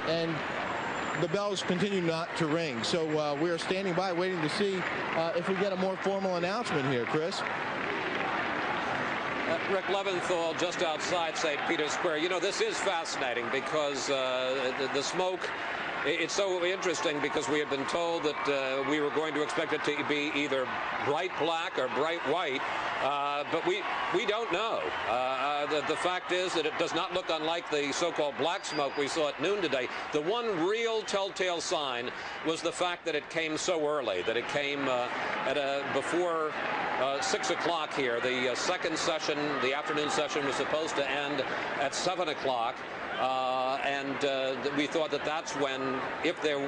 and the bells continue not to ring. So we are standing by waiting to see if we get a more formal announcement here, Chris. Rick Leventhal just outside St. Peter's Square. You know, this is fascinating because the smoke, it's so interesting because we had been told that we were going to expect it to be either bright black or bright white, but we don't know. The fact is that it does not look unlike the so-called black smoke we saw at noon today. The one real telltale sign was the fact that it came so early, that it came before 6 o'clock here. The second session, the afternoon session, was supposed to end at 7 o'clock. And we thought that that's when, if there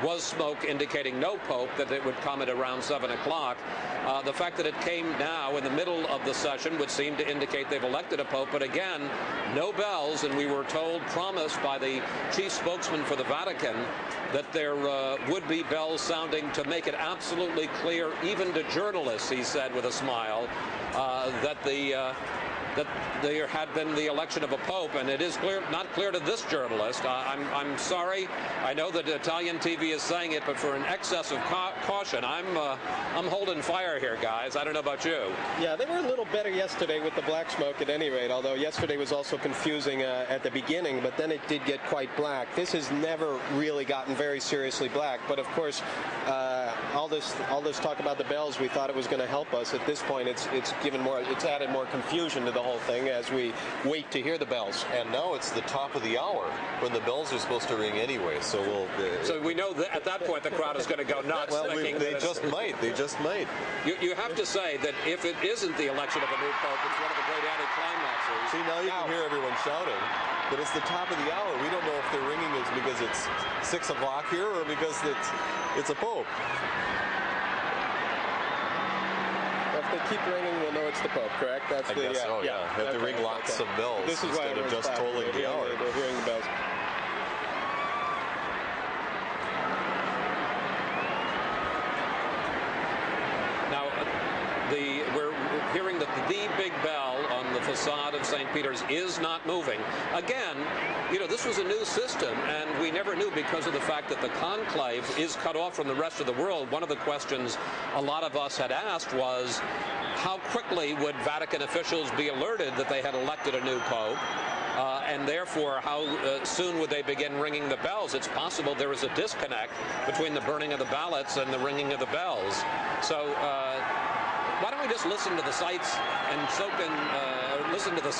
was smoke indicating no pope, that it would come at around 7 o'clock. The fact that it came now in the middle of the session would seem to indicate they've elected a pope, but again, no bells, and we were told, promised by the chief spokesman for the Vatican, that there would be bells sounding to make it absolutely clear, even to journalists, he said with a smile, that there had been the election of a pope, and it is not clear to this journalist. I'm sorry. I know that Italian TV is saying it, but for an excess of caution, I'm holding fire here, guys. I don't know about you. Yeah, they were a little better yesterday with the black smoke at any rate, although yesterday was also confusing at the beginning, but then it did get quite black. This has never really gotten very seriously black, but of course, all this talk about the bells, we thought it was going to help us. At this point, it's added more confusion to the whole thing as we wait to hear the bells. And now it's the top of the hour when the bells are supposed to ring anyway. So we know that at that point the crowd is going to go nuts. Well, they just might. They just might. You have to say that if it isn't the election of a new pope, it's one of the great anticlimaxes. See, now you can hear everyone shouting, but it's the top of the hour. We don't know if they're ringing is because it's 6 o'clock here or because it's a pope. If they keep ringing, we'll know it's the Pope, correct? That's I guess so, yeah. They have to ring lots of bells instead of just tolling the hour. They're hearing the bells. Now, we're hearing that the big bell on the facade of St. Peter's is not moving. Again, you know, this was a new system, and we never knew because of the fact that the conclave is cut off from the rest of the world. One of the questions a lot of us had asked was, how quickly would Vatican officials be alerted that they had elected a new pope? And therefore, how soon would they begin ringing the bells? It's possible there is a disconnect between the burning of the ballots and the ringing of the bells. So why don't we just listen to the sights and soak in, listen to the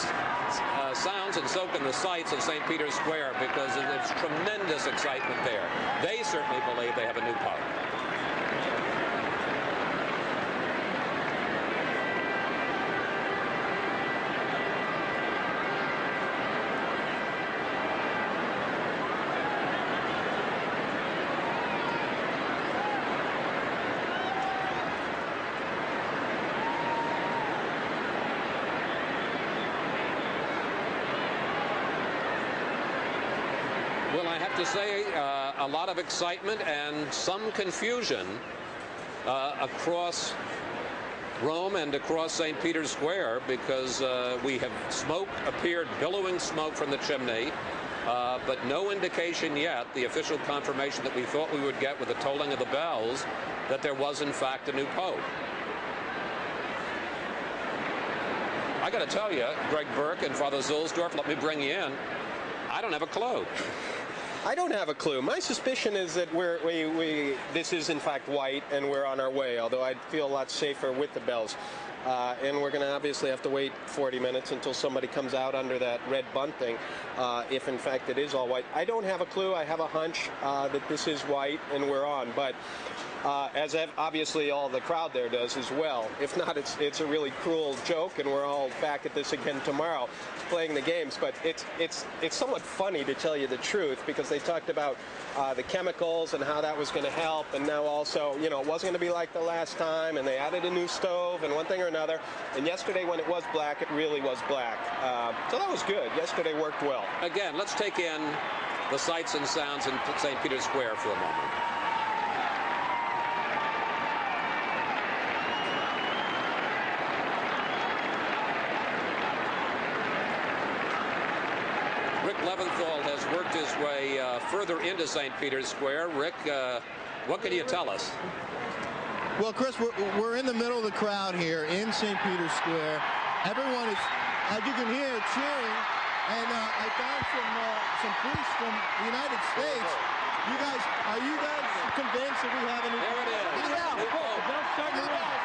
sounds and soak in the sights of St. Peter's Square, because there's tremendous excitement there. They certainly believe they have a new pope. Well, I have to say, a lot of excitement and some confusion across Rome and across St. Peter's Square, because we have smoke appeared, billowing smoke from the chimney, but no indication yet, the official confirmation that we thought we would get with the tolling of the bells, that there was in fact a new pope. I got to tell you, Greg Burke and Father Zulsdorf, let me bring you in. I don't have a clue. I don't have a clue. My suspicion is that this is in fact white and we're on our way, although I'd feel a lot safer with the bells. And we're going to obviously have to wait 40 minutes until somebody comes out under that red bunting, if in fact it is all white. I don't have a clue. I have a hunch that this is white and we're on, but as obviously all the crowd there does as well. If not, it's a really cruel joke, and we're all back at this again tomorrow playing the games. But it's somewhat funny, to tell you the truth, because they talked about the chemicals and how that was going to help, and now also, you know, it wasn't going to be like the last time, and they added a new stove and one thing or another. And yesterday, when it was black, it really was black. So that was good. Yesterday worked well. Again, let's take in the sights and sounds in St. Peter's Square for a moment. Rick Leventhal has worked his way further into St. Peter's Square. Rick, what can you tell us? Well, Chris, we're in the middle of the crowd here in St. Peter's Square. Everyone is, as you can hear, cheering. And I found some priests from the United States. Are you guys convinced that we have a new? There it is.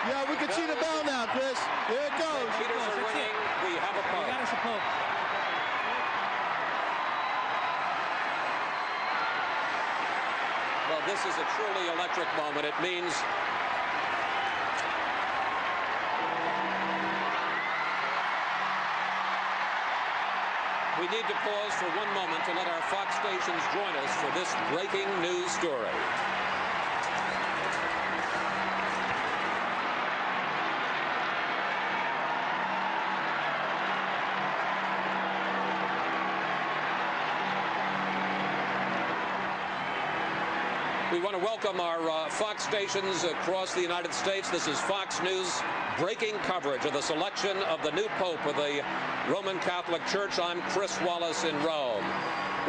Yeah, we can see the bell now, Chris. Here it goes. St. Peter's are ringing. We have a pope. We got us a pope. Well, this is a truly electric moment. It means we need to pause for one moment to let our Fox stations join us for this breaking news story. We want to welcome our Fox stations across the United States. This is Fox News breaking coverage of the selection of the new Pope of the Roman Catholic Church. I'm Chris Wallace in Rome.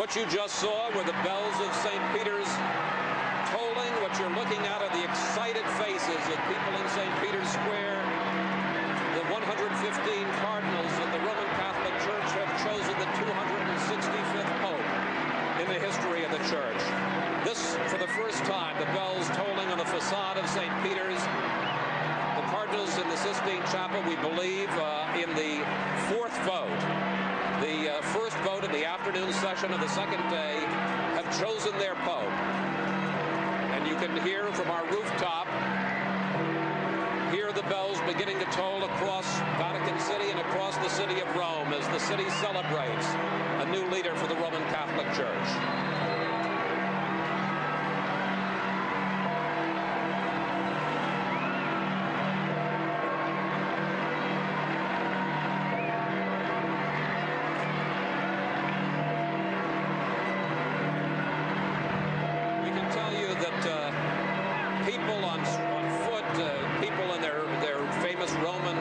What you just saw were the bells of St. Peter's tolling. What you're looking at are the excited faces of people in St. Peter's Square. The 115 cardinals of the Roman Catholic Church have chosen the 265th Pope in the history of the Church. This, for the first time, the bells tolling on the facade of St. Peter's. The cardinals in the Sistine Chapel, we believe, in the fourth vote, the first vote in the afternoon session of the second day, have chosen their Pope. And you can hear from our rooftop, hear the bells beginning to toll across Vatican City and across the city of Rome as the city celebrates a new leader for the Roman Catholic Church. People on foot, people in their famous Roman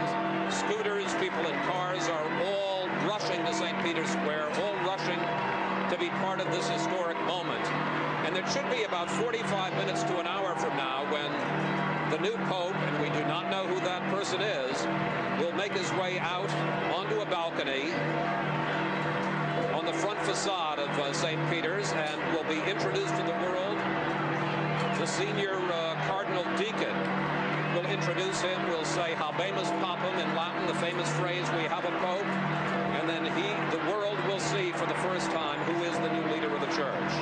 scooters, people in cars are all rushing to St. Peter's Square, all rushing to be part of this historic moment. And there should be about 45 minutes to an hour from now when the new Pope, and we do not know who that person is, will make his way out onto a balcony on the front facade of St. Peter's and will be introduced to the world. The senior cardinal deacon will introduce him, will say Habemus Papam in Latin, the famous phrase, we have a pope, and then the world will see for the first time who is the new leader of the church.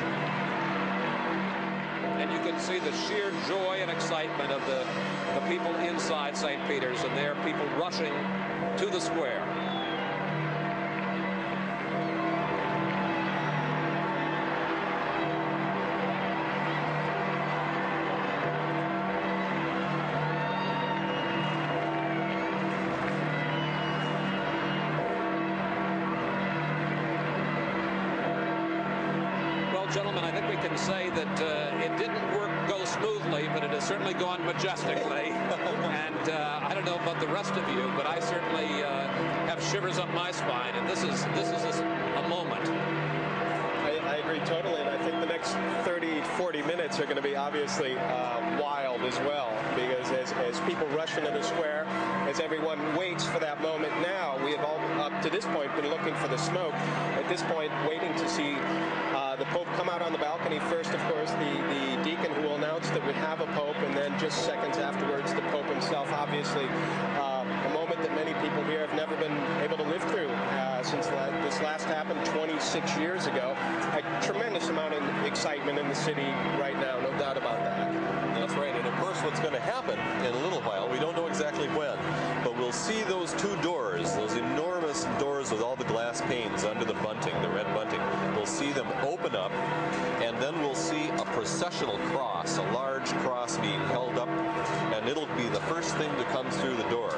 And you can see the sheer joy and excitement of the people inside St. Peter's, and there are people rushing to the square. Gentlemen, I think we can say that it didn't go smoothly, but it has certainly gone majestically. And I don't know about the rest of you, but I certainly have shivers up my spine. And this is a moment. I agree totally, and I think the next 30, 40 minutes are going to be obviously wild as well, because as people rush into the square, as everyone waits for that moment now, we have all, up to this point, been looking for the smoke. At this point, waiting to see the Pope come out on the balcony. First, of course, the deacon who will announce that we have a Pope, and then just seconds afterwards, the Pope himself. Obviously, a moment that many people here have never been able to live through since this last happened 26 years ago. A tremendous amount of excitement in the city right now, no doubt about that. That's right, and of course what's going to happen in a little while, we don't know exactly when, but we'll see those two doors, those enormous doors with all the glass panes under the bunting, the red bunting. We'll see them open up, and then we'll see a processional cross, a large cross being held up, and it'll be the first thing to come through the door.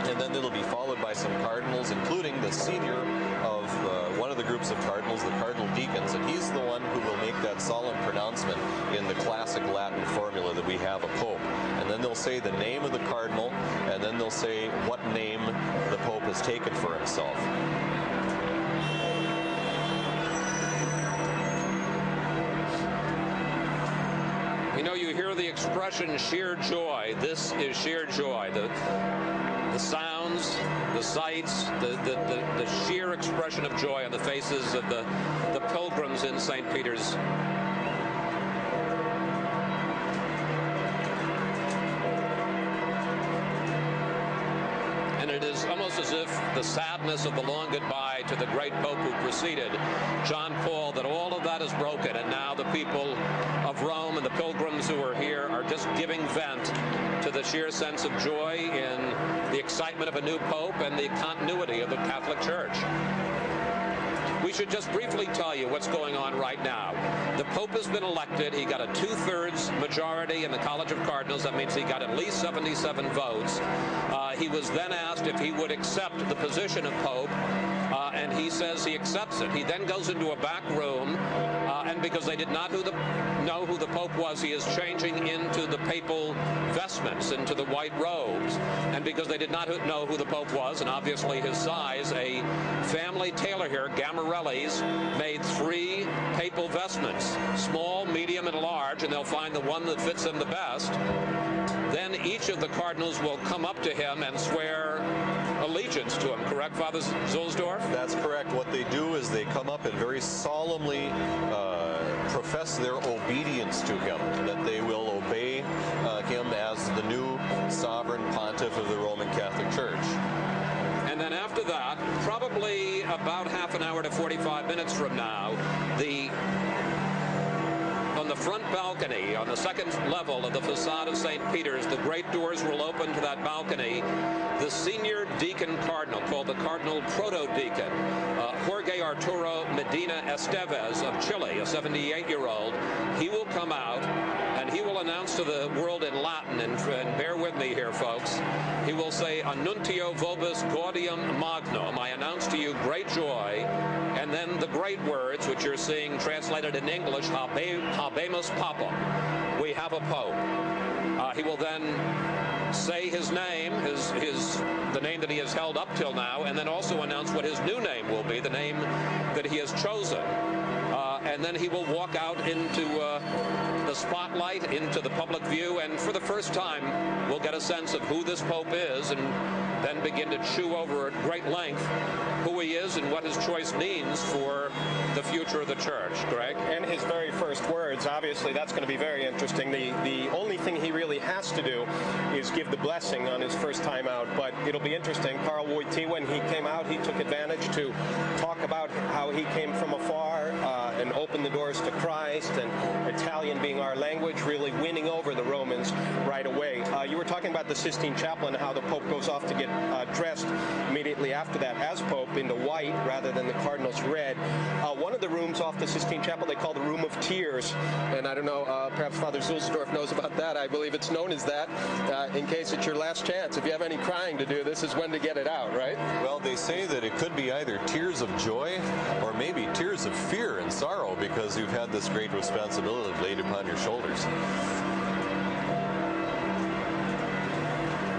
And then it'll be followed by some cardinals, including the senior of one of the groups of cardinals, the cardinal deacons, and he's the one who will make that solemn pronouncement in the classic Latin formula that we have a pope. And then they'll say the name of the cardinal, and then they'll say what name the Pope has taken for himself. You know, you hear the expression sheer joy. This is sheer joy. The sounds, the sights, the sheer expression of joy on the faces of the pilgrims in St. Peter's. And it is almost as if the sadness of the long goodbye to the great Pope who preceded John Paul, that all of that is broken, and now the people of Rome and the pilgrims who are here are just giving vent to the sheer sense of joy in the excitement of a new Pope and the continuity of the Catholic Church. We should just briefly tell you what's going on right now. The Pope has been elected. He got a 2/3 majority in the College of Cardinals. That means he got at least 77 votes. He was then asked if he would accept the position of Pope, and he says he accepts it. He then goes into a back room, and because they did not know who the Pope was, he is changing into the papal vestments, into the white robes. And because they did not know who the Pope was, and obviously his size, a family tailor here, Gamarelli's, made 3 papal vestments, small, medium, and large, and they'll find the one that fits them the best. Then each of the cardinals will come up to him and swear allegiance to him. Correct, Father Zulsdorf? That's correct. What they do is they come up and very solemnly profess their obedience to him, that they will obey him as the new sovereign pontiff of the Roman Catholic Church. And then after that, probably about half an hour to 45 minutes from now, on the front balcony, on the second level of the facade of St. Peter's, the great doors will open to that balcony. The senior deacon cardinal, called the Cardinal Proto-Deacon, Jorge Arturo Medina Estevez of Chile, a 78-year-old, he will come out and he will announce to the world in Latin, and bear with me here, folks, he will say, "Annuntio vobis gaudium magnum," I announce to you great joy, and then the great words, which you're seeing translated in English, habemus papam, we have a pope. He will then say his name, the name that he has held up till now, and then also announce what his new name will be, the name that he has chosen. And then he will walk out into the spotlight, into the public view, and for the first time we'll get a sense of who this Pope is, and then begin to chew over at great length who he is and what his choice means for the future of the Church. Greg? And his very first words, obviously that's going to be very interesting. The only thing he really has to do is give the blessing on his first time out, but it'll be interesting. Karl Wojtyła, when he came out, he took advantage to talk about how he came from afar and opened the doors to Christ, and Italian being our language, really winning over the Romans right away. You were talking about the Sistine Chapel and how the Pope goes off to get dressed immediately after that as Pope into white rather than the Cardinal's red. One of the rooms off the Sistine Chapel they call the Room of Tears, and I don't know, perhaps Father Zulsdorf knows about that. I believe it's known as that in case it's your last chance. If you have any crying to do, this is when to get it out, right? Well, they say that it could be either tears of joy or maybe tears of fear and sorrow because you've had this great responsibility laid upon your shoulders.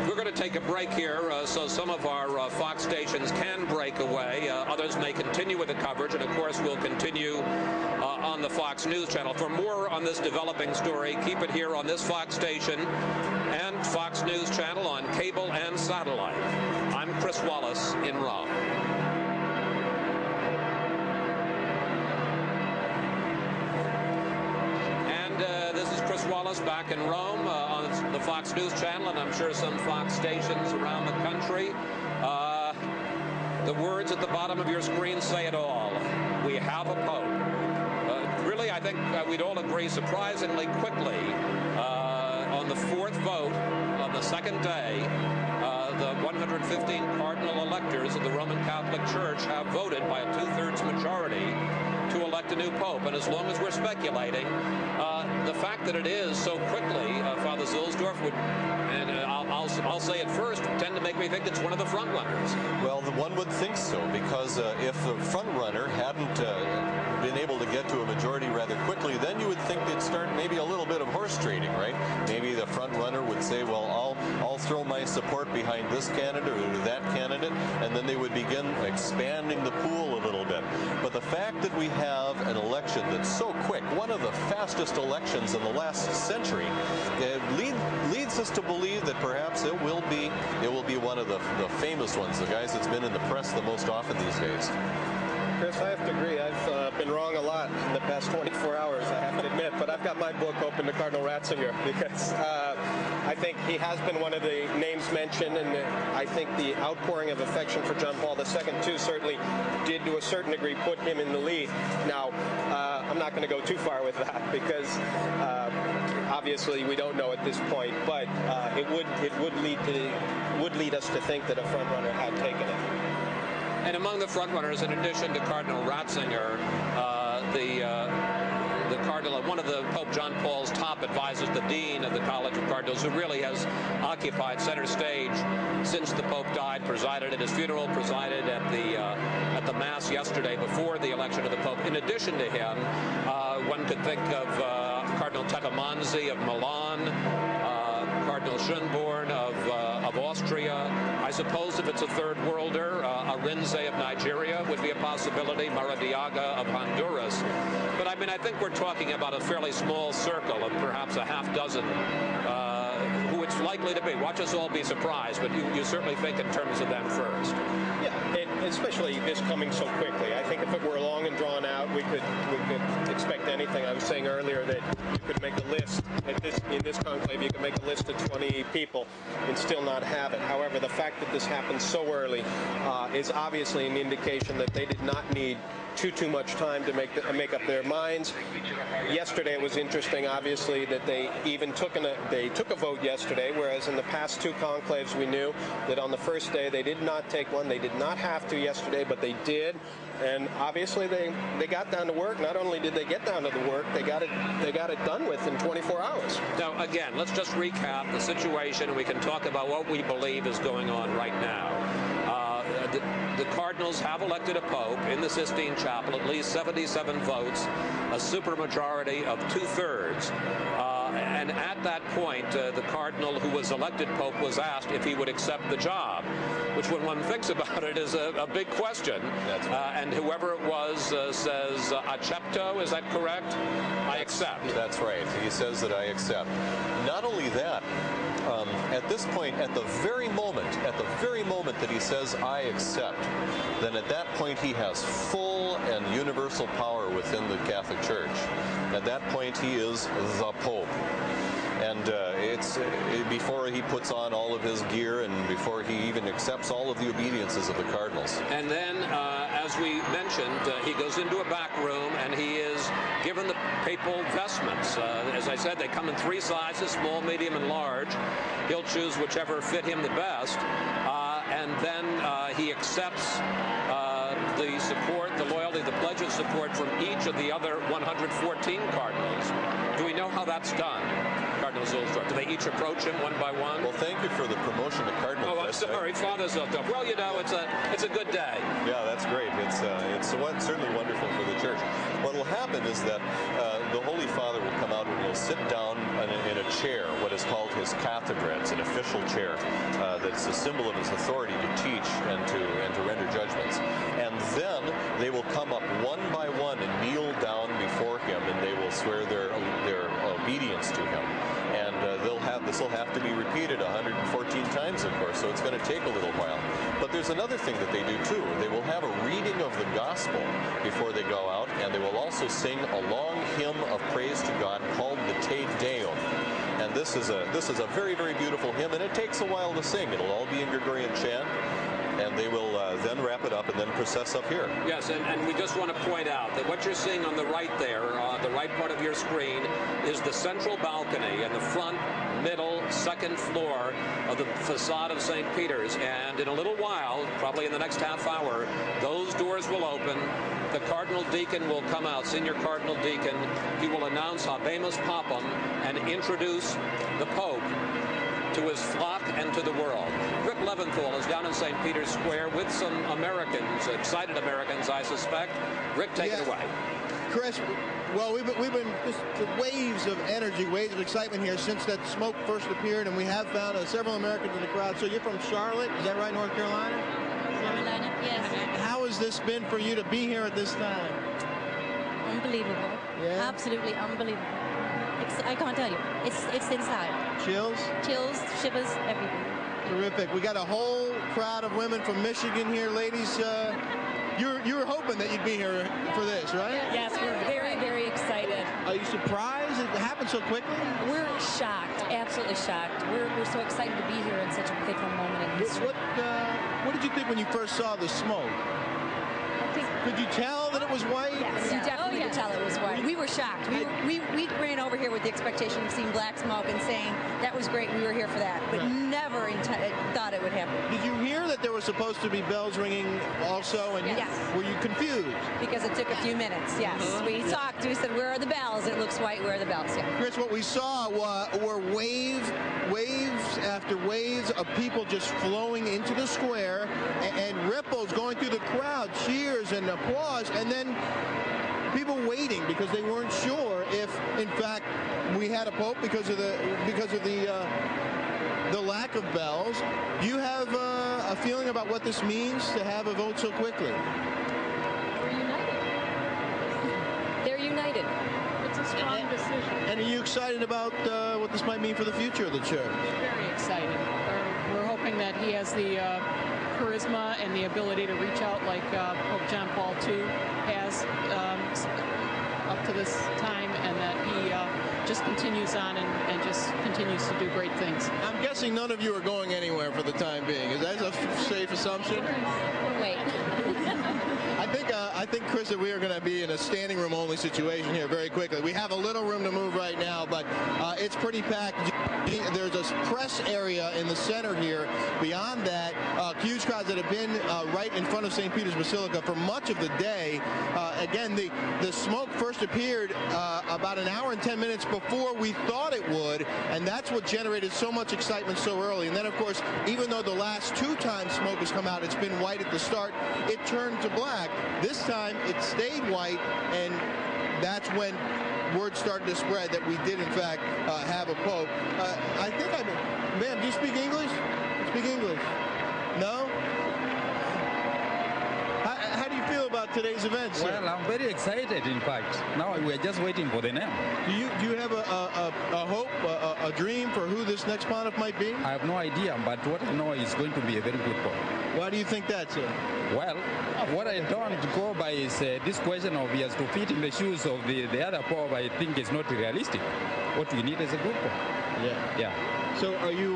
We're going to take a break here, so some of our Fox stations can break away. Others may continue with the coverage, and of course we'll continue on the Fox News channel. For more on this developing story, keep it here on this Fox station and Fox News channel on cable and satellite. I'm Chris Wallace in Rome. This is Chris Wallace back in Rome on the Fox News channel, and I'm sure some Fox stations around the country. The words at the bottom of your screen say it all. We have a Pope. Really, I think we'd all agree surprisingly quickly on the fourth vote on the second day, the 115 cardinal electors of the Roman Catholic Church have voted by a 2/3 majority to elect a new pope. And as long as we're speculating, the fact that it is so quickly, Father Zulsdorf would, and I'll say it first, tend to make me think it's one of the front runners. Well, one would think so, because if the front runner hadn't been able to get to a majority rather quickly, then you would think they'd start maybe a little bit of horse trading, right? Maybe the front runner would say, well, I'll throw my support behind this candidate or that candidate, and then they would begin expanding the pool a little bit. But the fact that we have an election that's so quick, one of the fastest elections in the last century, leads us to believe that perhaps it will be one of the famous ones, the guys that's been in the press the most often these days. Chris, I have to agree. I've been wrong a lot in the past 24 hours, I have to admit. But I've got my book open to Cardinal Ratzinger because I think he has been one of the names mentioned, and I think the outpouring of affection for John Paul II, too, certainly did, to a certain degree, put him in the lead. Now, I'm not going to go too far with that because obviously we don't know at this point, but it would lead us to think that a front runner had taken it. And among the frontrunners, in addition to Cardinal Ratzinger, the Cardinal, one of the Pope John Paul's top advisors, the Dean of the College of Cardinals, who really has occupied center stage since the Pope died, presided at his funeral, presided at the Mass yesterday before the election of the Pope. In addition to him, one could think of Cardinal Tettamanzi of Milan, Cardinal Schönborn of Austria. I suppose if it's a third worlder, Arinze of Nigeria would be a possibility, Maradiaga of Honduras. But I mean, I think we're talking about a fairly small circle of perhaps a half dozen who it's likely to be. Watch us all be surprised, but you certainly think in terms of them first. Yeah, and especially this coming so quickly. I think if it were long and drawn out, we could expect anything. I was saying earlier that you could make a list in this conclave. You could make a list of 20 people and still not have it. However, the fact that this happened so early is obviously an indication that they did not need too much time to make up their minds. Yesterday it was interesting, obviously, that they even took a vote yesterday, whereas in the past two conclaves we knew that on the first day they did not take one. They did not have to yesterday, but they did. And obviously they got down to work. Not only did they get down to the work, they got it done with in 24 hours. Now, again, let's just recap the situation. We can talk about what we believe is going on right now. The Cardinals have elected a pope in the Sistine Chapel, at least 77 votes, a supermajority of 2/3. And at that point, the cardinal who was elected pope was asked if he would accept the job, which, when one thinks about it, is a big question. That's right. And whoever it was says, accepto, is that correct? I accept. That's right. He says that I accept. Not only that, at this point, at the very moment that he says I accept, then at that point he has full and universal power within the Catholic Church. At that point he is the Pope. And it's before he puts on all of his gear and before he even accepts all of the obediences of the cardinals. And then, as we mentioned, he goes into a back room and he is given the papal vestments. As I said, they come in 3 sizes, small, medium, and large. He'll choose whichever fit him the best. And then he accepts the support, the loyalty, the pledge of support from each of the other 114 cardinals. Do we know how that's done? Cardinal Zulsdorf. Do they each approach him one by one? Well, thank you for the promotion to Cardinal. Oh, I'm sorry, Father Zulsdorf. Well, you know, it's a good day. Yeah, that's great. It's certainly wonderful for the Church. What will happen is that the Holy Father will come out and he'll sit down in a chair, what is called his cathedra. It's an official chair that's a symbol of his authority to teach and to render judgments. And then they will come up one by one and kneel down before him, and they will swear their obedience to him. And this will have to be repeated 114 times, of course, so it's going to take a little while. But there's another thing that they do too. They will have a reading of the gospel before they go out, and they will also sing a long hymn of praise to God called the Te Deum. And this is a very, very beautiful hymn, and it takes a while to sing. It'll all be in Gregorian chant. And they will then wrap it up and then process up here. Yes, and we just want to point out that what you're seeing on the right there, the right part of your screen, is the central balcony and the front, middle, second floor of the facade of St. Peter's. And in a little while, probably in the next half hour, those doors will open. The Cardinal Deacon will come out, Senior Cardinal Deacon. He will announce Habemus Papam and introduce the Pope to his flock and to the world. Rick Leventhal is down in St. Peter's Square with some Americans, excited Americans, I suspect. Rick, take it away. Chris, well, we've been just waves of energy, waves of excitement here since that smoke first appeared, and we have found several Americans in the crowd. So you're from Charlotte, is that right, North Carolina? Carolina, yes. How has this been for you to be here at this time? Unbelievable. Yeah? Absolutely unbelievable. I can't tell you. It's inside. Chills? Chills, shivers, everything. Terrific. We got a whole crowd of women from Michigan here. Ladies, you were hoping that you'd be here for this, right? Yes, we're very, very excited. Are you surprised it happened so quickly? We're shocked, absolutely shocked. We're so excited to be here in such a pivotal moment in history. What did you think when you first saw the smoke? Could you tell that it was white? Yes, you definitely could tell it was white. We were shocked. We ran over here with the expectation of seeing black smoke and saying that was great. We were here for that, but never thought it would happen. Did you hear that there were supposed to be bells ringing also? And yes. Were you confused? Because it took a few minutes. Yes, we talked. We said, "Where are the bells?" It looks white. Where are the bells? Yeah. Chris, what we saw were waves after waves of people just flowing into the square, and ripples going through the crowd, cheers and applause, and then people waiting because they weren't sure if, in fact, we had a pope because of the lack of bells. Do you have a feeling about what this means to have a vote so quickly? We're united. They're united. It's a strong decision. And are you excited about what this might mean for the future of the church? Very excited. We're hoping that he has the charisma and the ability to reach out like Pope John Paul II has up to this time, and that he just continues on and just continues to do great things. I'm guessing none of you are going anywhere for the time being. Is that a safe assumption? Wait. I think, Chris, that we are going to be in a standing room only situation here very quickly. We have a little room to move right now, but it's pretty packed. There's a press area in the center here. Beyond that, huge crowds that have been right in front of St. Peter's Basilica for much of the day. Again, the smoke first appeared about an hour and 10 minutes before we thought it would, and that's what generated so much excitement so early. And then, of course, even though the last two times smoke has come out, it's been white at the start, it turned to black. This time, it stayed white, and that's when word started to spread that we did, in fact, have a pope. I think ma'am, do you speak English? Speak English? No? How do you feel about today's events? Well, I'm very excited, in fact. Now we're just waiting for the name. Do you have a hope, a dream for who this next pontiff might be? I have no idea, but what I know is going to be a very good pope. Why do you think that, sir? Well, what I don't go by is this question of he has to fit in the shoes of the other pope. I think is not realistic. What we need is a good pope. Yeah. So are you,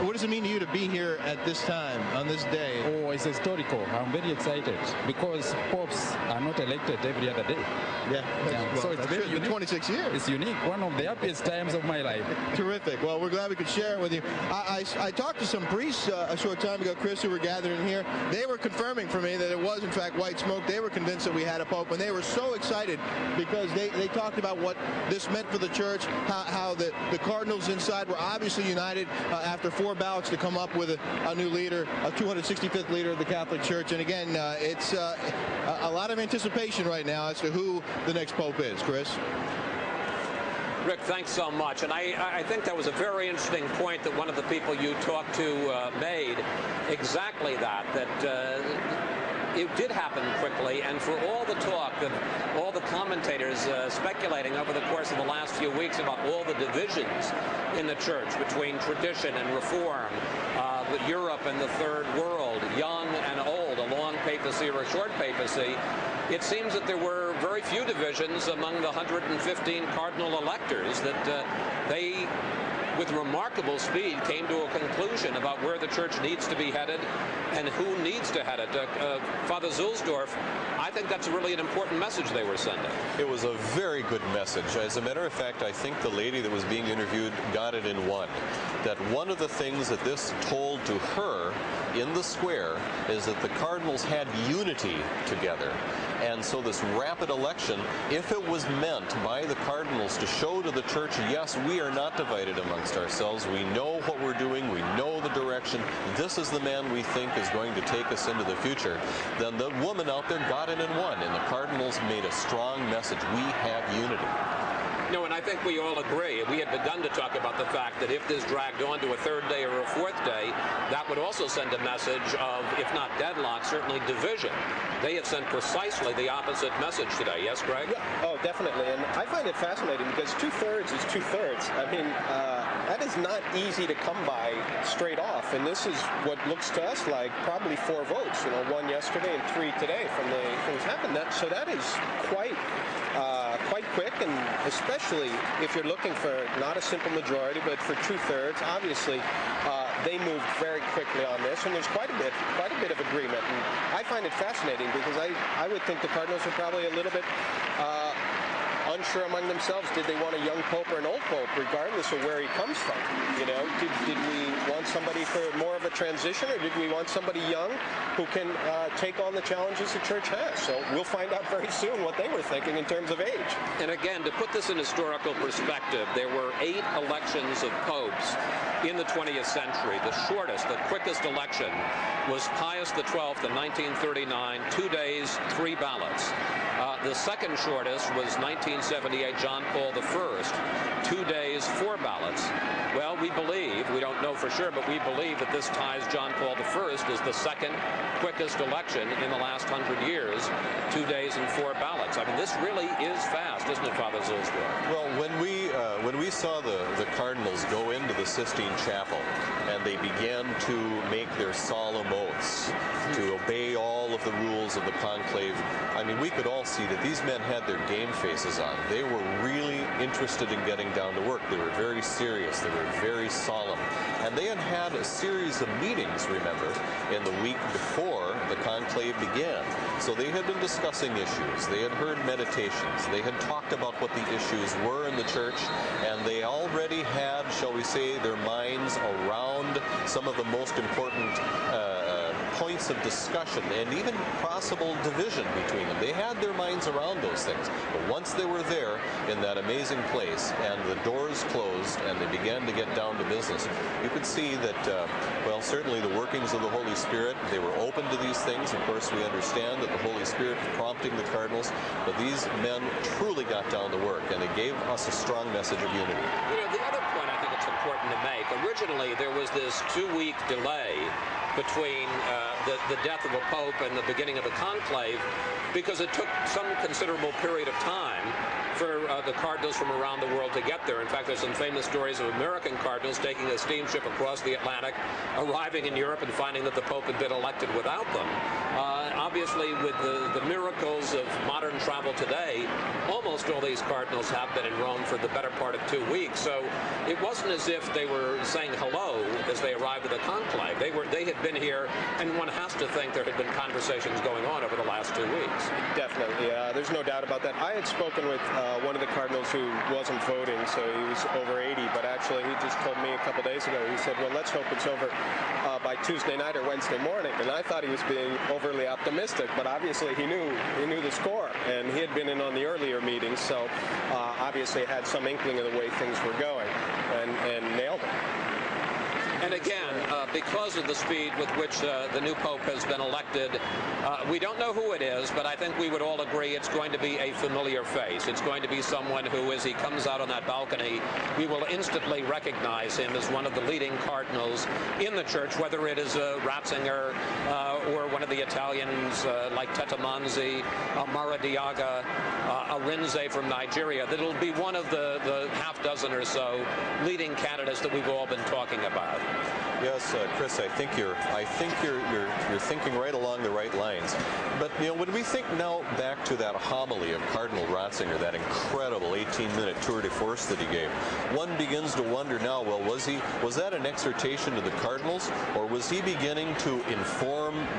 what does it mean to you to be here at this time, on this day? Oh, it's historical. I'm very excited because popes are not elected every other day. Yeah. Well, so it's very unique. 26 years. It's unique. One of the happiest times of my life. Terrific. Well, we're glad we could share it with you. I talked to some priests a short time ago, Chris, who were gathered in here. They were confirming for me that it was, in fact, white smoke. They were convinced that we had a pope, and they were so excited because they talked about what this meant for the church, how the cardinals inside were obviously united after 4 ballots to come up with a new leader, a 265th leader of the Catholic Church. And again, it's a lot of anticipation right now as to who the next pope is. Chris? Rick, thanks so much. And I think that was a very interesting point that one of the people you talked to made. Exactly that it did happen quickly, and for all the talk of all the commentators speculating over the course of the last few weeks about all the divisions in the church between tradition and reform, Europe and the Third World, young and old, a long papacy or a short papacy, it seems that there were very few divisions among the 115 cardinal electors, that they, with remarkable speed, came to a conclusion about where the church needs to be headed and who needs to head it. Father Zulsdorf, I think that's really an important message they were sending. It was a very good message. As a matter of fact, I think the lady that was being interviewed got it in one. That one of the things that this told to her in the square is that the Cardinals had unity together. And so this rapid election, if it was meant by the Cardinals to show to the church, yes, we are not divided amongst ourselves. We know what we're doing. We know the direction. This is the man we think is going to take us into the future. Then the woman out there got in and won. And the Cardinals made a strong message. We have unity. No, and I think we all agree. We had begun to talk about the fact that if this dragged on to a third day or a fourth day, that would also send a message of, if not deadlock, certainly division. They have sent precisely the opposite message today. Yes, Greg? Yeah. Oh, definitely. And I find it fascinating because 2/3 is 2/3. I mean, that is not easy to come by straight off. And this is what looks to us like probably 4 votes. You know, 1 yesterday and 3 today from the things happened. So that is quite quick, and especially if you're looking for not a simple majority, but for 2/3, obviously they moved very quickly on this, and there's quite a bit of agreement. And I find it fascinating because I would think the Cardinals are probably a little bit unsure among themselves. Did they want a young pope or an old pope, regardless of where he comes from? You know, did we want somebody for more of a transition, or did we want somebody young who can take on the challenges the church has? So we'll find out very soon what they were thinking in terms of age. And again, to put this in historical perspective, there were 8 elections of popes in the 20th century. The shortest, the quickest election was Pius XII in 1939, 2 days, 3 ballots. The second shortest was 1978, John Paul I, 2 days, 4 ballots. Well, we believe, we don't know for sure, but we believe that this ties John Paul I as the second quickest election in the last 100 years, 2 days and 4 ballots. I mean, this really is fast, isn't it, Father Zilstra? Well, when we saw the Cardinals go into the Sistine Chapel and they began to make their solemn oaths to obey all of the rules of the conclave, I mean, we could all see that these men had their game faces on. They were really interested in getting down to work. They were very serious. They were very solemn. And they had a series of meetings, remember, in the week before the conclave began. So they had been discussing issues. They had heard meditations. They had talked about what the issues were in the church, and they already had, shall we say, their minds around some of the most important points of discussion and even possible division between them. They had their minds around those things. But once they were there in that amazing place and the doors closed and they began to get down to business, you could see that, well, certainly the workings of the Holy Spirit, they were open to these things. Of course, we understand that the Holy Spirit was prompting the Cardinals, but these men truly got down to work, and they gave us a strong message of unity. You know, the other point I think it's important to make, originally there was this 2-week delay between the death of a pope and the beginning of the conclave, because it took some considerable period of time for the cardinals from around the world to get there. In fact, there's some famous stories of American cardinals taking a steamship across the Atlantic, arriving in Europe and finding that the Pope had been elected without them. Obviously, with the miracles of modern travel today, almost all these cardinals have been in Rome for the better part of 2 weeks. So it wasn't as if they were saying hello as they arrived at the conclave. They had been here, and one has to think there had been conversations going on over the last 2 weeks. Definitely. There's no doubt about that. I had spoken with one of the cardinals who wasn't voting, so he was over 80, but actually he just told me a couple days ago, he said, well, let's hope it's over by Tuesday night or Wednesday morning. And I thought he was being overly optimistic, but obviously he knew the score, and he had been in on the earlier meetings, so obviously had some inkling of the way things were going, and nailed it. And again, because of the speed with which the new pope has been elected, we don't know who it is, but I think we would all agree it's going to be a familiar face. It's going to be someone who, as he comes out on that balcony, we will instantly recognize him as one of the leading cardinals in the church, whether it is Ratzinger or one of the Italians like Tettamanzi, Maradiaga, Arinze from Nigeria. That'll be one of the half dozen or so leading candidates that we've all been talking about. Yes, Chris, I think you're thinking right along the right lines. But you know, when we think now back to that homily of Cardinal Ratzinger, that incredible 18-minute tour de force that he gave, one begins to wonder now, well, was that an exhortation to the cardinals, or was he beginning to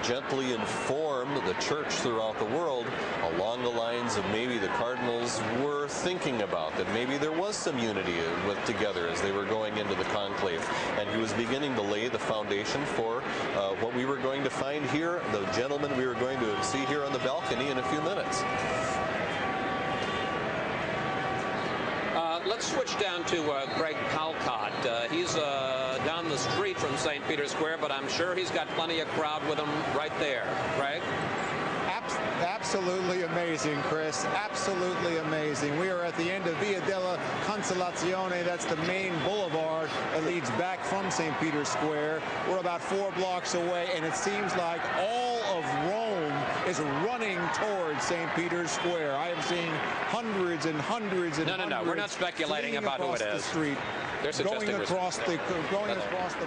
gently inform the church throughout the world along the lines of maybe the Cardinals were thinking about, that maybe there was some unity together as they were going into the conclave. And he was beginning to lay the foundation for what we were going to find here, the gentleman we were going to see here on the balcony in a few minutes. Let's switch down to Greg Palcott. He's down the street from St. Peter's Square, but I'm sure he's got plenty of crowd with him right there. Greg? Absolutely amazing, Chris. Absolutely amazing. We are at the end of Via della Consolazione. That's the main boulevard that leads back from St. Peter's Square. We're about 4 blocks away, and it seems like all of Rome is running towards St. Peter's Square. I am seeing hundreds and hundreds and hundreds. No. We're not speculating about who it is. The street, going across the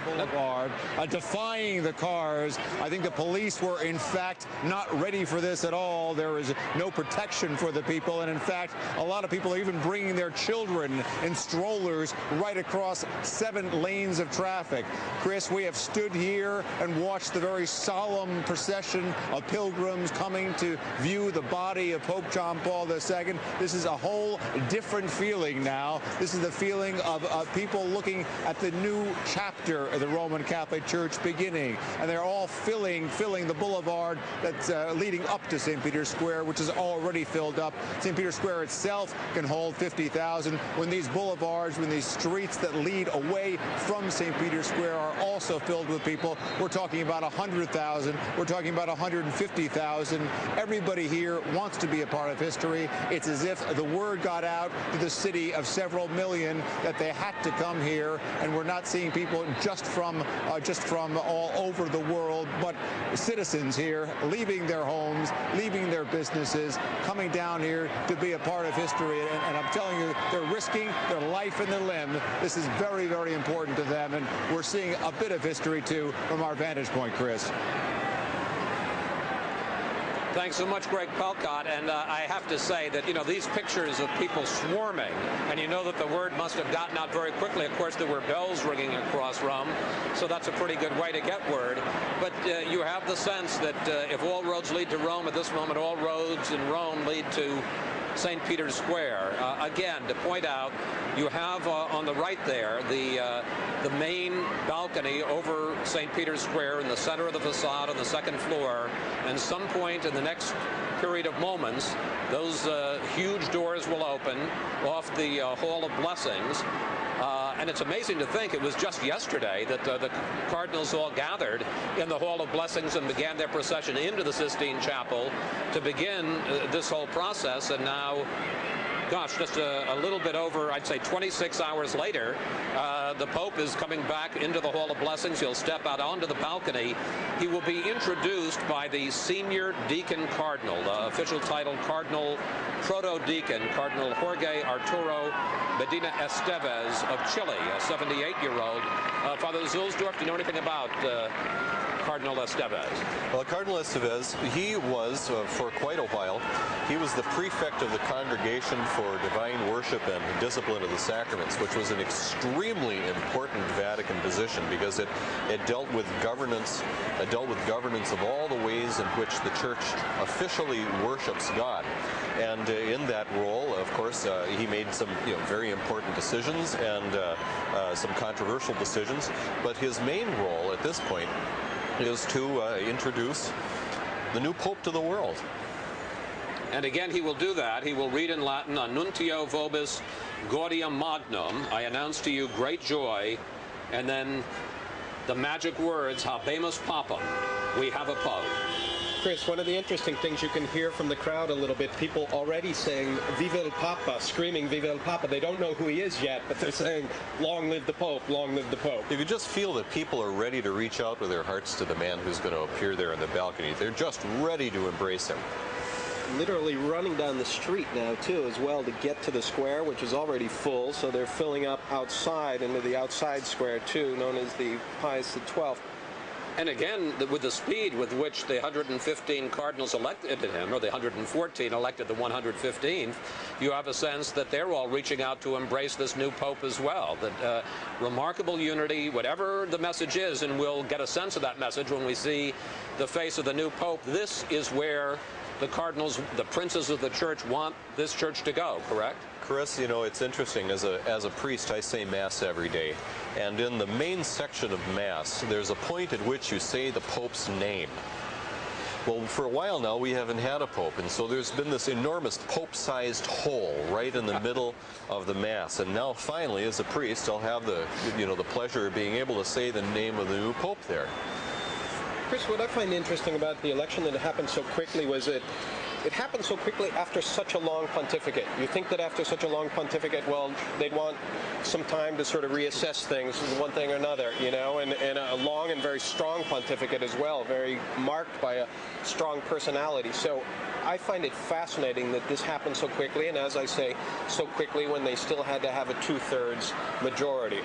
boulevard, defying the cars. I think the police were, in fact, not ready for this at all. There is no protection for the people, and in fact, a lot of people are even bringing their children in strollers right across 7 lanes of traffic. Chris, we have stood here and watched the very solemn procession of pilgrims coming to view the body of Pope John Paul II. This is a whole different feeling now. This is the feeling of people looking at the new chapter of the Roman Catholic Church beginning, and they're all filling the boulevard that's leading up to St. Peter's Square, which is already filled up. St. Peter's Square itself can hold 50,000. When these boulevards, when these streets that lead away from St. Peter's Square are also filled with people, we're talking about 100,000. We're talking about 150,000. Everybody here wants to be a part of history. It's as if the word got out to the city of several million that they had to come here, and we're not seeing people just from all over the world, but citizens here leaving their homes, leaving their businesses, coming down here to be a part of history. And I'm telling you, they're risking their life and their limb. This is very, very important to them, and we're seeing a bit of history, too, from our vantage point, Chris. Thanks so much, Greg Palcott. And I have to say that, these pictures of people swarming, and you know that the word must have gotten out very quickly. Of course, there were bells ringing across Rome, so that's a pretty good way to get word. But you have the sense that if all roads lead to Rome at this moment, all roads in Rome lead to St. Peter's Square. Again, to point out, you have on the right there the main balcony over St. Peter's Square in the center of the facade on the second floor. And some point in the next period of moments, those huge doors will open off the Hall of Blessings. And it's amazing to think it was just yesterday that the Cardinals all gathered in the Hall of Blessings and began their procession into the Sistine Chapel to begin this whole process. And now, gosh, just a little bit over, I'd say 26 hours later, the Pope is coming back into the Hall of Blessings. He'll step out onto the balcony. He will be introduced by the senior deacon cardinal, the official title Cardinal Proto-Deacon, Cardinal Jorge Arturo Medina Estevez of Chile, a 78-year-old. Father Zulsdorf, do you know anything about Cardinal Estevez? Well, Cardinal Estevez, he was, for quite a while, he was the prefect of the Congregation for Divine Worship and Discipline of the Sacraments, which was an extremely important Vatican position because it dealt with governance, of all the ways in which the Church officially worships God. And in that role, of course, he made some very important decisions and some controversial decisions. But his main role at this point is to introduce the new Pope to the world. And again, he will do that. He will read in Latin, Annuntio vobis gaudium magnum. I announce to you great joy. And then the magic words, habemus papam. We have a Pope. Chris, one of the interesting things you can hear from the crowd a little bit, people already saying, Viva el Papa, screaming Viva el Papa. They don't know who he is yet, but they're saying, long live the Pope, long live the Pope. You can just feel that people are ready to reach out with their hearts to the man who's going to appear there in the balcony. They're just ready to embrace him. Literally running down the street now, too, as well, to get to the square, which is already full, so they're filling up outside into the outside square, too, known as the Pius XII. And again, with the speed with which the 115 cardinals elected him, or the 114 elected the 115th, you have a sense that they're all reaching out to embrace this new Pope as well. That remarkable unity, whatever the message is, and we'll get a sense of that message when we see the face of the new Pope. This is where the cardinals, the princes of the church, want this church to go, correct? Chris, you know, it's interesting. As a priest, I say Mass every day. And in the main section of Mass, there's a point at which you say the Pope's name. Well, for a while now, we haven't had a Pope, and so there's been this enormous Pope-sized hole right in the middle of the Mass. And now, finally, as a priest, I'll have the pleasure of being able to say the name of the new Pope there. Chris, what I find interesting about the election that it happened so quickly was that it happened so quickly after such a long pontificate. You think that after such a long pontificate, well, they'd want some time to sort of reassess things, one thing or another, you know, and a long and very strong pontificate as well, very marked by a strong personality. So I find it fascinating that this happened so quickly, and as I say, so quickly when they still had to have a 2/3 majority.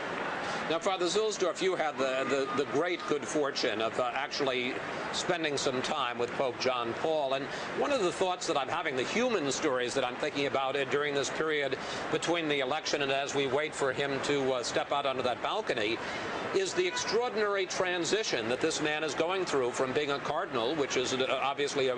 Now, Father Zuhlsdorf, you had the great good fortune of actually spending some time with Pope John Paul. And one of the thoughts that I'm having, the human stories that I'm thinking about during this period between the election and as we wait for him to step out onto that balcony, is the extraordinary transition that this man is going through from being a cardinal, which is obviously a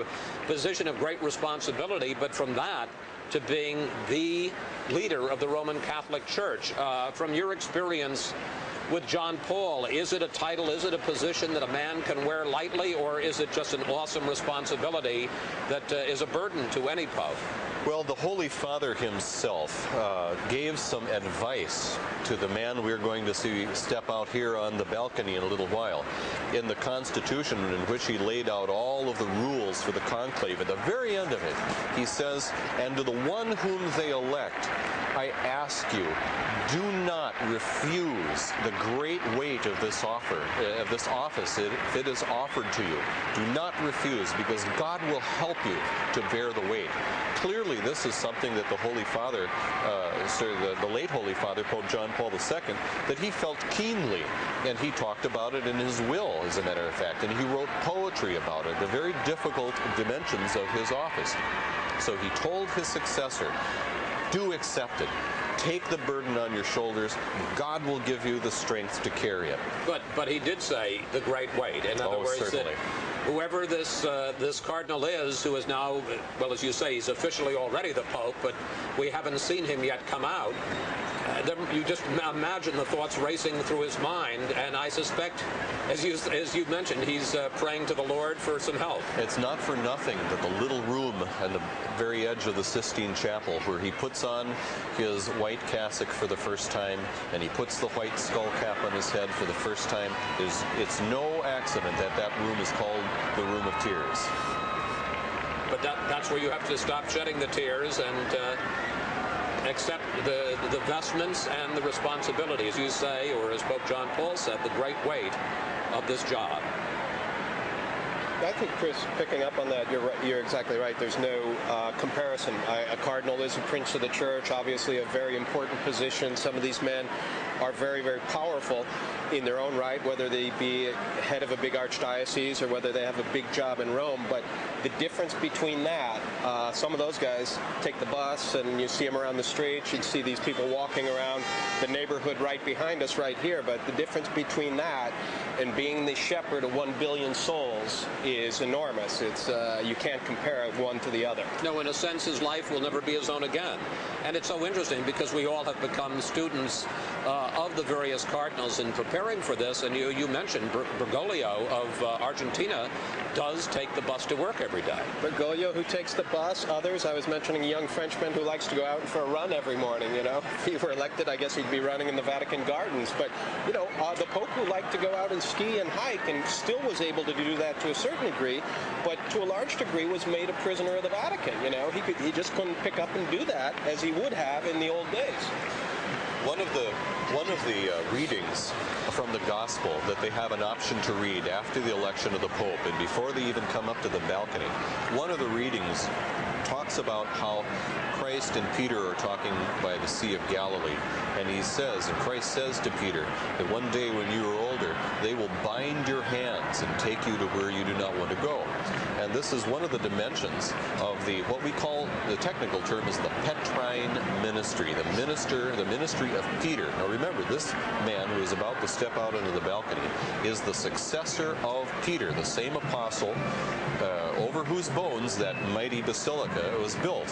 position of great responsibility, but from that to being the leader of the Roman Catholic Church. From your experience with John Paul, is it a title, is it a position that a man can wear lightly, or is it just an awesome responsibility that is a burden to any pope? Well, the Holy Father himself gave some advice to the man we're going to see step out here on the balcony in a little while. In the Constitution, in which he laid out all of the rules for the conclave, at the very end of it, he says, "And to the one whom they elect, I ask you, do not refuse the great weight of this office if it is offered to you. Do not refuse, because God will help you to bear the weight." Clearly, this is something that the Holy Father, the late Holy Father, Pope John Paul II, that he felt keenly, and he talked about it in his will, as a matter of fact, and he wrote poetry about it, the very difficult dimensions of his office. So he told his successor, do accept it. Take the burden on your shoulders. God will give you the strength to carry it. But he did say the great weight. In other words, certainly. That whoever this cardinal is, who is now, well, as you say, he's officially already the Pope, but we haven't seen him yet come out. You just imagine the thoughts racing through his mind, and I suspect, as you mentioned, he's praying to the Lord for some help. It's not for nothing that the little room at the very edge of the Sistine Chapel, where he puts on his white cassock for the first time, and he puts the white skull cap on his head for the first time, it's no accident that that room is called the Room of Tears. But that's where you have to stop shedding the tears and accept the vestments and the responsibility, as you say, or as Pope John Paul said, the great weight of this job. I think, Chris, picking up on that, you're exactly right. There's no comparison. A cardinal is a prince of the church, obviously a very important position. Some of these men are very, very powerful in their own right, whether they be head of a big archdiocese or whether they have a big job in Rome. But the difference between that, some of those guys take the bus and you see them around the streets. You'd see these people walking around the neighborhood right behind us right here. But the difference between that and being the shepherd of 1 billion souls is enormous. It's you can't compare it one to the other. No, in a sense, his life will never be his own again. And it's so interesting because we all have become students of the various cardinals in preparing for this. And you mentioned Bergoglio of Argentina does take the bus to work every day. Bergoglio, who takes the bus. Others, I was mentioning a young Frenchman who likes to go out for a run every morning. You know, if he were elected, I guess he'd be running in the Vatican Gardens. But you know, the Pope who liked to go out and ski and hike and still was able to do that to a certain degree, but to a large degree was made a prisoner of the Vatican. You know, he just couldn't pick up and do that as he would have in the old days. One of the readings from the Gospel that they have an option to read after the election of the Pope and before they even come up to the balcony, one of the readings talks about how Christ and Peter are talking by the Sea of Galilee. And he says, and Christ says to Peter, that one day when you are older, they will bind your hands and take you to where you do not want to go. And this is one of the dimensions of what we call, the technical term is the Petrine ministry, the ministry of Peter. Now remember, this man who is about to step out into the balcony is the successor of Peter, the same apostle over whose bones that mighty basilica was built.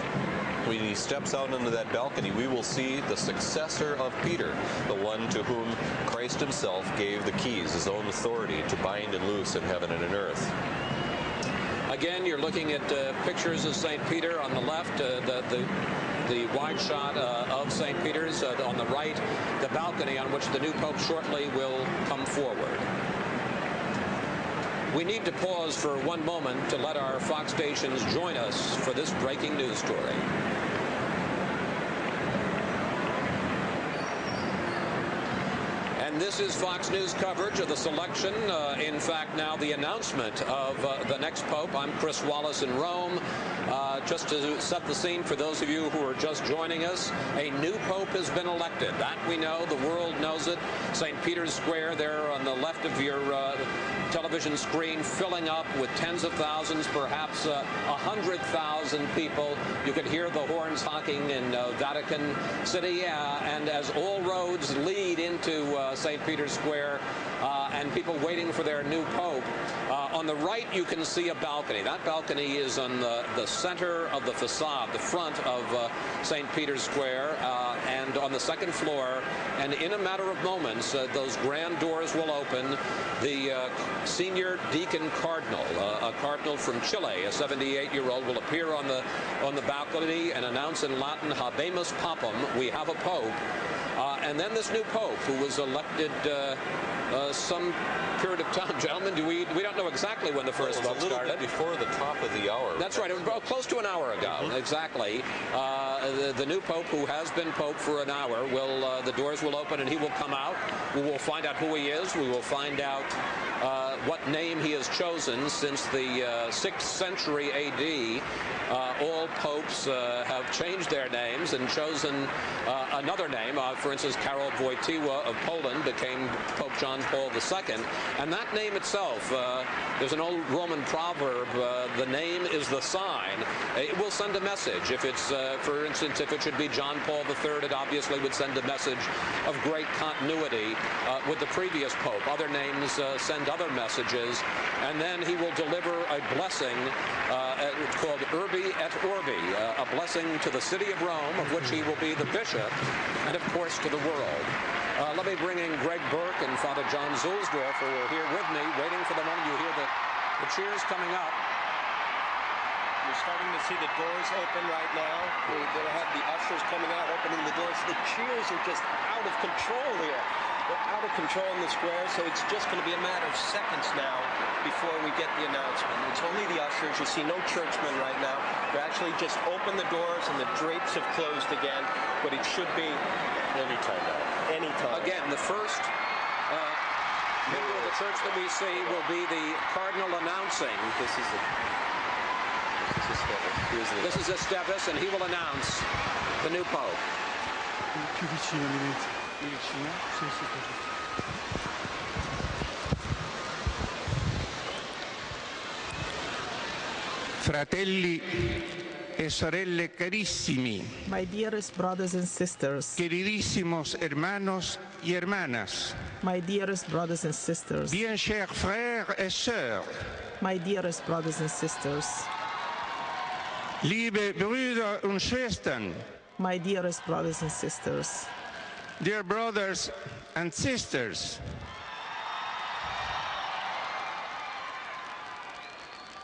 When he steps out into that balcony, we will see the successor of Peter, the one to whom Christ himself gave the keys, his own authority to bind and loose in heaven and in earth. Again, you're looking at pictures of St. Peter on the left, the wide shot of St. Peter's. On the right, the balcony on which the new Pope shortly will come forward. We need to pause for one moment to let our Fox stations join us for this breaking news story. And this is Fox News coverage of the selection, in fact, now the announcement of the next Pope. I'm Chris Wallace in Rome. Just to set the scene for those of you who are just joining us, a new Pope has been elected. That we know. The world knows it. St. Peter's Square there on the left of your television screen, filling up with tens of thousands, perhaps 100,000 people. You could hear the horns honking in Vatican City, and as all roads lead into St. Peter's Square, and people waiting for their new Pope. On the right, you can see a balcony. That balcony is on the center of the facade, the front of St. Peter's Square, and on the second floor. And in a matter of moments, those grand doors will open. The senior deacon cardinal, a cardinal from Chile, a 78-year-old, will appear on the balcony and announce in Latin, "Habemus Papam," we have a Pope. And then this new Pope, who was elected some period of time, gentlemen, we don't know exactly when the first vote started. A little bit before the top of the hour. That's right, close to an hour ago, exactly. The new Pope, who has been Pope for an hour, the doors will open and he will come out. We will find out who he is. We will find out what name he has chosen. Since the 6th century A.D., all popes have changed their names and chosen another name. For instance, Karol Wojtyła of Poland became Pope John Paul II. And that name itself, there's an old Roman proverb, the name is the sign. It will send a message. If it's, for instance, if it should be John Paul III, it obviously would send a message of great continuity with the previous Pope. Other names send other messages. And then he will deliver a blessing called Urbi et Orbi, a blessing to the city of Rome, of which he will be the bishop, and of course to the world. Let me bring in Greg Burke and Father John Zulsdorf, who are here with me, waiting for the moment. You hear the cheers coming up. We're starting to see the doors open right now. We're going to have the ushers coming out, opening the doors. The cheers are just out of control here. They're out of control in the square, so it's just going to be a matter of seconds now before we get the announcement. It's only the ushers. You see no churchmen right now. They're actually just opened the doors and the drapes have closed again, but it should be any time now. Any time. Again, the first member of the church that we see will be the cardinal announcing. This is Estevez, and he will announce the new Pope. Fratelli e sorelle carissimi, my dearest brothers and sisters, queridísimos hermanos y hermanas, my dearest brothers and sisters, bien chers frères et sœurs, my dearest brothers and sisters, liebe Brüder und Schwestern, my dearest brothers and sisters, dear brothers and sisters,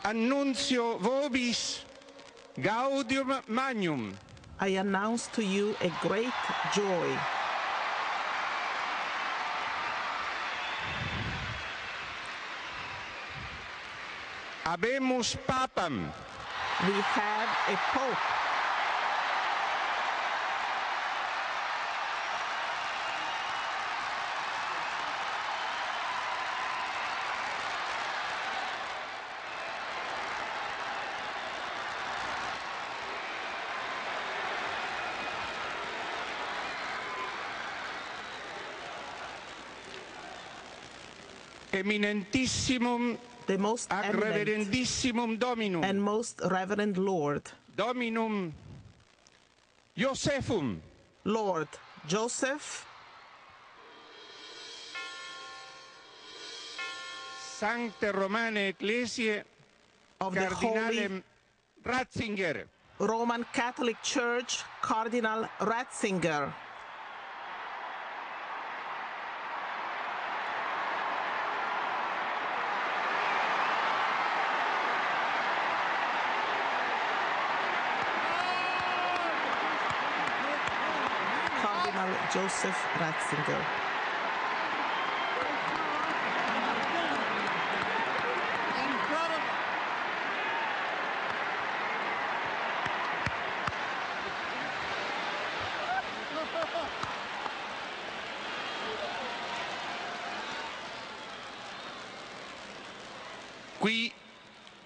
annuncio vobis gaudium magnum. I announce to you a great joy. Habemus Papam. We have a Pope. Eminentissimum, the most ad eminent reverendissimum Dominum, and most reverend Lord, Dominum Josephum, Lord Joseph, Sancte Romane Ecclesiae, of the Holy Cardinalem Ratzinger, Roman Catholic Church, Cardinal Ratzinger. Cardinal Joseph Ratzinger. Qui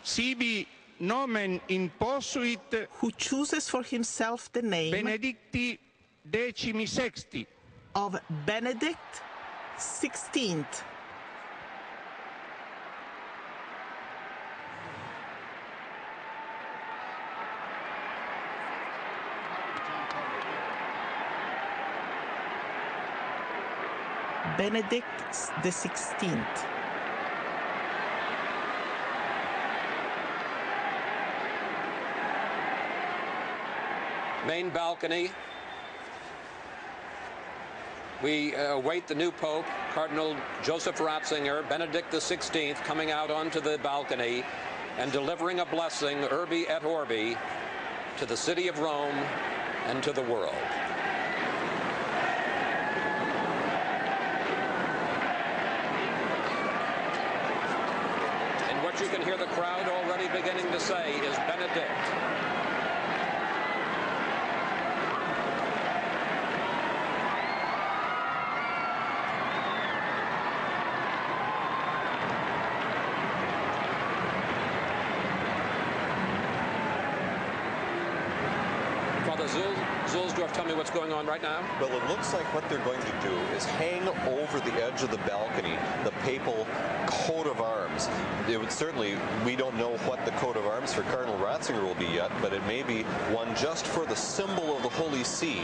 sibi nomen imposuit, who chooses for himself the name Benedicti XVI, of Benedict XVI. Benedict the 16th. Main balcony. We await the new Pope, Cardinal Joseph Ratzinger, Benedict XVI, coming out onto the balcony and delivering a blessing, Urbi et Orbi, to the city of Rome and to the world. And what you can hear the crowd already beginning to say is Benedict. Zulsdorf, tell me what's going on right now. Well, it looks like what they're going to do is hang over the edge of the balcony the papal coat of arms. It would certainly, we don't know what the coat of arms for Cardinal Ratzinger will be yet, but it may be one just for the symbol of the Holy See.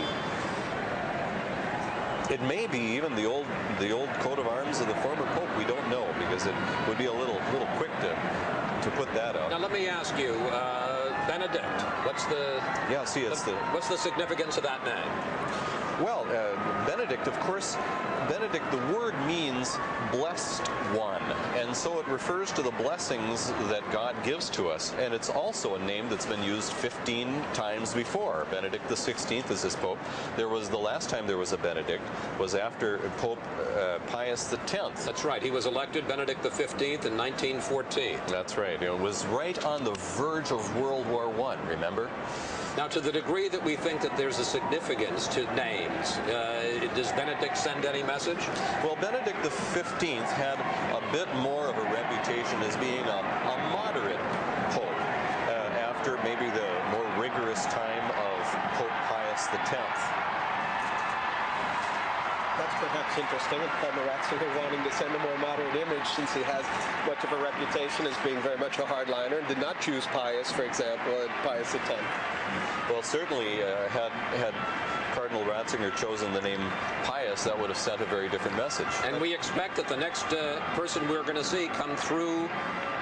It may be even the old coat of arms of the former Pope. We don't know, because it would be a little quick to put that out. Now let me ask you, Benedict, what's the significance of that name? Well, Benedict, of course, Benedict, the word means blessed one, and so it refers to the blessings that God gives to us, and it's also a name that's been used 15 times before. Benedict the 16th is this Pope. The last time there was a Benedict was after Pope Pius X. That's right. He was elected Benedict the 15th in 1914. That's right. It was right on the verge of World War I, remember? Now, to the degree that we think that there's a significance to names, does Benedict send any message? Well, Benedict the 15th had a bit more of a reputation as being a moderate pope after maybe the more rigorous time of Pope Pius X. That's perhaps interesting, and Cardinal Ratzinger wanting to send a more moderate image, since he has much of a reputation as being very much a hardliner and did not choose Pius, for example, at Pius X. Well, certainly had Cardinal Ratzinger chosen the name Pius, that would have sent a very different message. And we expect that the next person we're going to see come through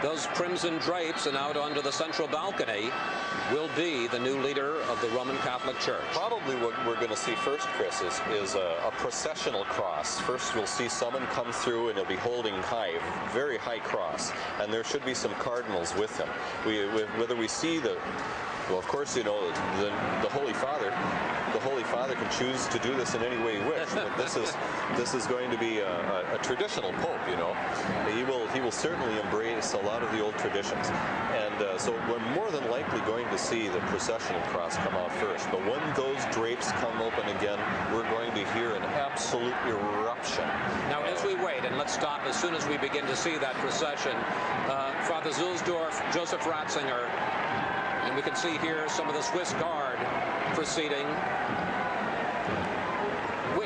those crimson drapes and out onto the central balcony will be the new leader of the Roman Catholic Church. Probably what we're going to see first, Chris, is a processional cross. First we'll see someone come through and he'll be holding very high cross, and there should be some cardinals with him. Whether we see well, of course, you know, the Holy Father can choose to do this in any way he wishes. But this is going to be a traditional pope, you know. He will certainly embrace a lot of the old traditions, and so we're more than likely going to see the processional cross come out first. But when those drapes come open again, we're going to hear an absolute eruption. Now, as we wait, and let's stop as soon as we begin to see that procession, Father Zulsdorf, Joseph Ratzinger. And we can see here some of the Swiss Guard proceeding.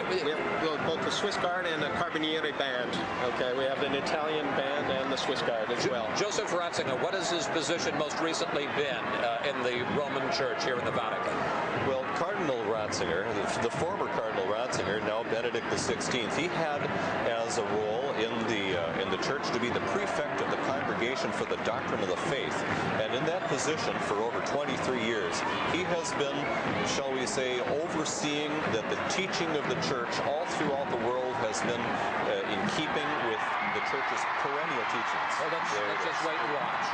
We have both the Swiss Guard and the Carabinieri band. Okay, we have an Italian band and the Swiss Guard as well. Joseph Ratzinger, what has his position most recently been in the Roman Church here in the Vatican? Well, Cardinal Ratzinger, the former Cardinal Ratzinger, now Benedict XVI, he had as a role in the church to be the prefect of the Congregation for the Doctrine of the Faith. And in that position for over 23 years, he has been, shall we say, overseeing that the teaching of the church all throughout the world has been in keeping with the church's perennial teachings. Well, let's just wait and watch.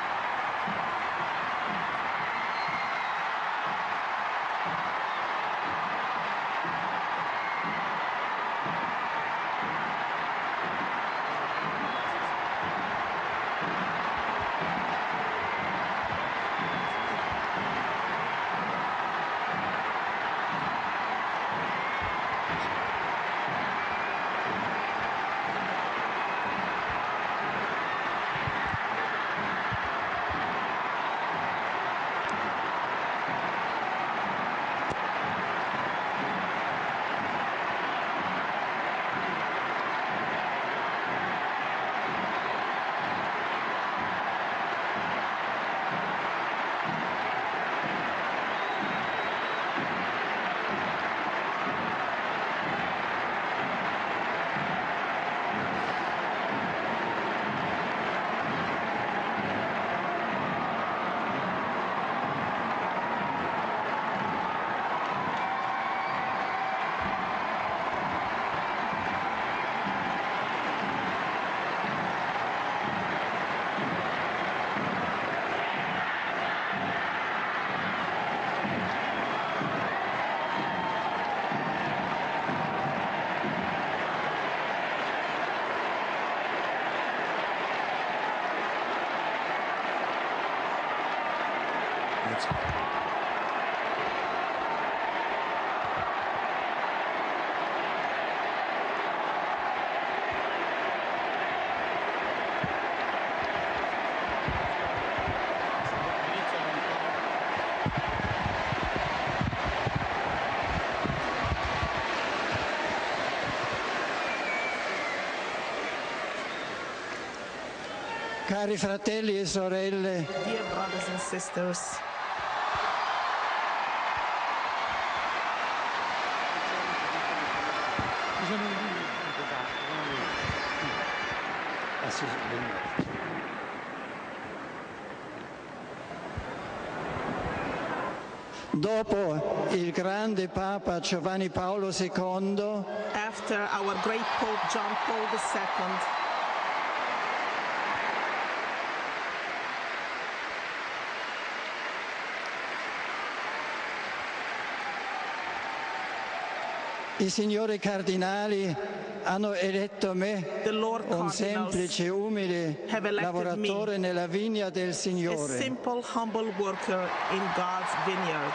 Cari fratelli e sorelle, dear brothers and sisters, dopo il grande Papa Giovanni Paolo II, after our great Pope John Paul II, i signori cardinali hanno eletto me, un semplice, umile lavoratore nella vigna del a Signore. simple, humble worker in God's vineyard.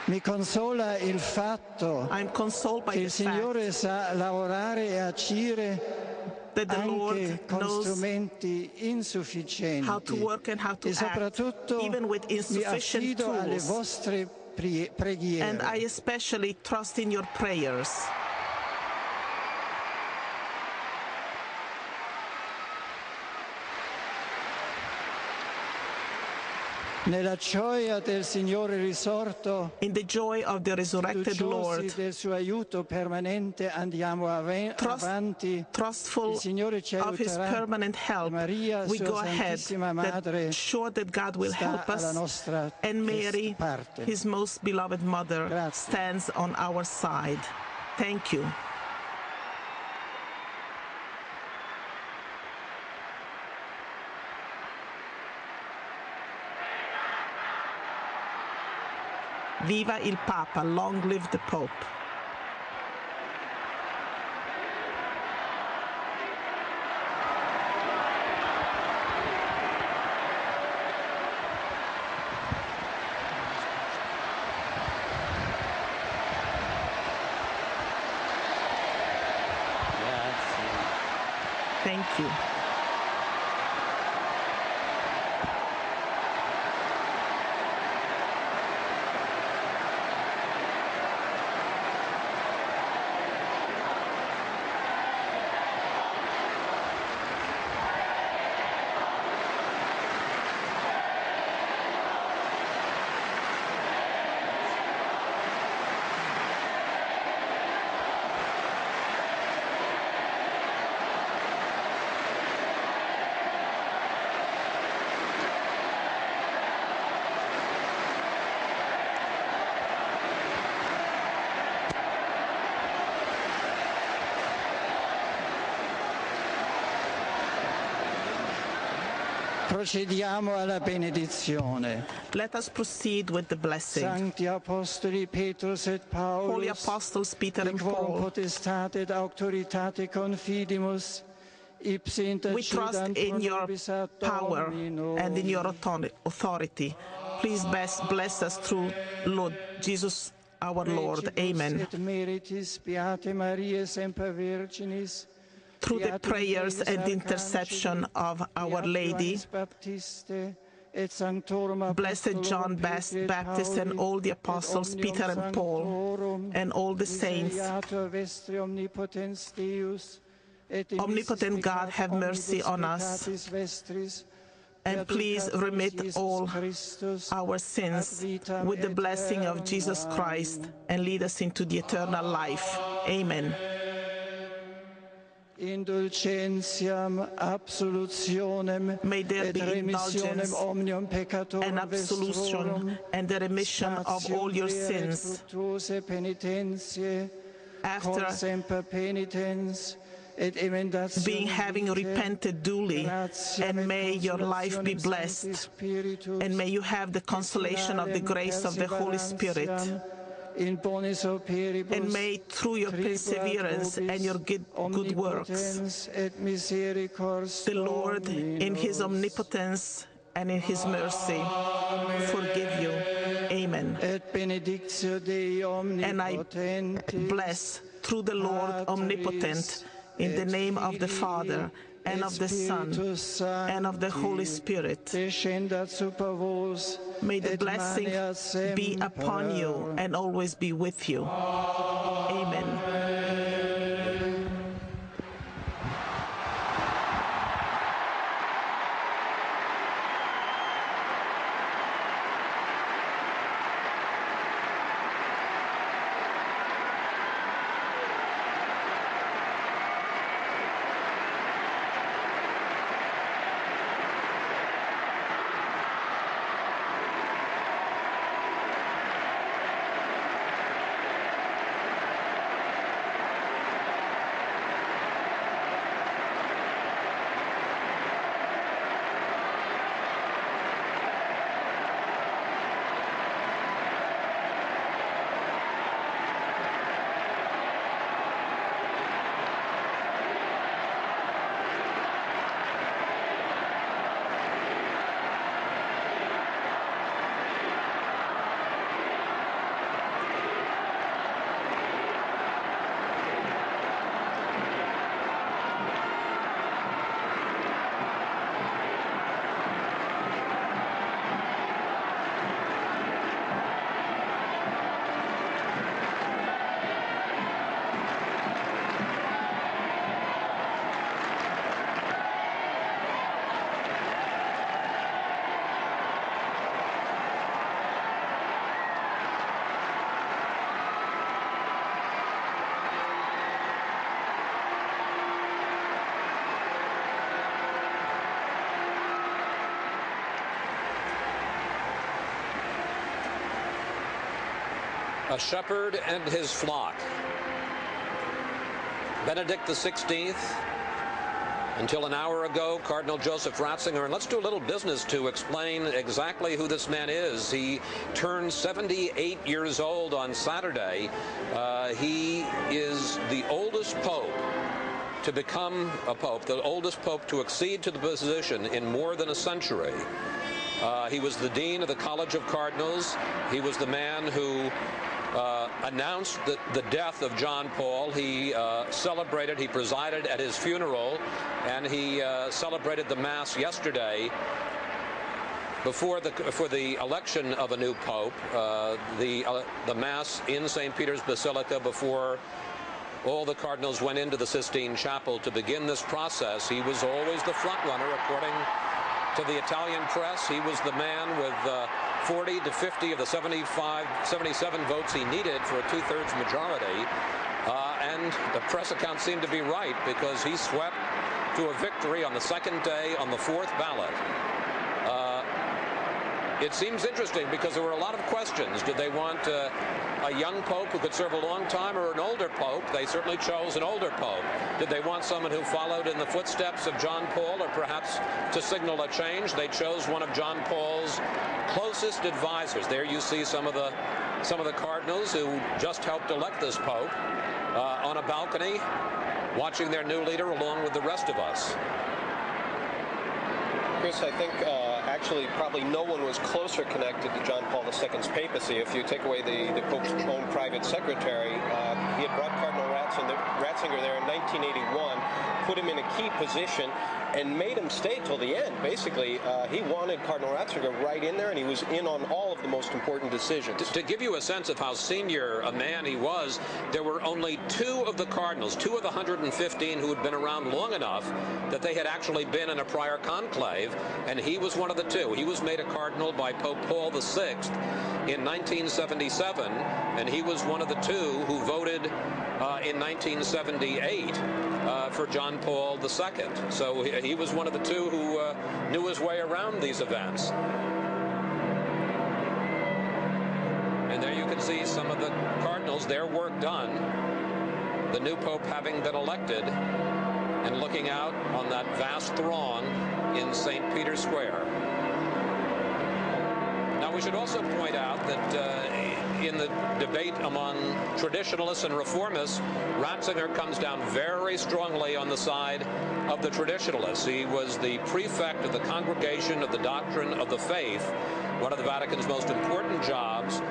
Mi consola il fatto che il Signore sa lavorare e agire anche con strumenti insufficienti e soprattutto mi affido alle vostre preghiere. And I especially trust in your prayers. Nella gioia del Signore risorto, in the joy of the resurrected Lord, del suo aiuto permanente andiamo avanti. Trustful Il Signore ci of His aiuterà. permanent help, Maria, we sua go ahead, Santissima Madre, sure that God will help alla us, nostra and Mary, parte. His most beloved mother, Grazie. stands on our side. Thank you. Viva il Papa, long live the Pope. Thank you. Procediamo alla benedizione. Let us proceed with the blessing. Sancti Apostoli Petrus et Paulus, Holy Apostles Peter and Paul, potestate et auctoritate confidimus, we trust in your power and in your authority. Please bless us through Lord Jesus our Lord. Amen. Through the prayers and intercession of Our Lady, Blessed John Baptist and all the apostles, Peter and Paul, and all the saints, Omnipotent God, have mercy on us, and please remit all our sins with the blessing of Jesus Christ and lead us into the eternal life. Amen. Indulgentiam absolutionem, may there be indulgence and absolution and the remission of all your sins. After having repented duly, and may your life be blessed, and may you have the consolation of the grace of the Holy Spirit, and may through your perseverance and your good works, the Lord in His omnipotence and in His mercy forgive you. Amen. And I bless through the Lord omnipotent, in the name of the Father, and of the Son, and of the Holy Spirit. May the blessing be upon you and always be with you. Amen. A shepherd and his flock. Benedict XVI, until an hour ago, Cardinal Joseph Ratzinger. And let's do a little business to explain exactly who this man is. He turned 78 years old on Saturday. He is the oldest pope to become a pope, the oldest pope to accede to the position in more than a century. He was the dean of the College of Cardinals. He was the man who announced the death of John Paul. He celebrated, he presided at his funeral, and he celebrated the Mass yesterday for the election of a new pope, the Mass in St. Peter's Basilica before all the cardinals went into the Sistine Chapel to begin this process. He was always the front runner, according to the Italian press. He was the man with 40 to 50 of the 77 votes he needed for a two-thirds majority. And the press accounts seem to be right, because he swept to a victory on the second day on the fourth ballot. It seems interesting because there were a lot of questions. Did they want a young pope who could serve a long time or an older pope? They certainly chose an older pope. Did they want someone who followed in the footsteps of John Paul, or perhaps to signal a change? They chose one of John Paul's closest advisors. There you see some of the cardinals who just helped elect this pope on a balcony, watching their new leader along with the rest of us. Chris, I think actually probably no one was closer connected to John Paul II's papacy. If you take away the Pope's own private secretary, he had brought Cardinal Ratzinger there in 1981, put him in a key position, and made him stay till the end. Basically, he wanted Cardinal Ratzinger right in there, and he was in on all of the most important decisions. To give you a sense of how senior a man he was, there were only 2 of the cardinals, 2 of the 115 who had been around long enough that they had actually been in a prior conclave, and he was one of the 2. He was made a cardinal by Pope Paul VI in 1977, and he was one of the 2 who voted in 1978 for John Paul II. So he was one of the 2 who knew his way around these events. And there you can see some of the cardinals, their work done, the new pope having been elected, and looking out on that vast throng in St. Peter's Square. Now, we should also point out that in the debate among traditionalists and reformists, Ratzinger comes down very strongly on the side of the traditionalists. He was the prefect of the Congregation of the Doctrine of the Faith, one of the Vatican's most important jobs,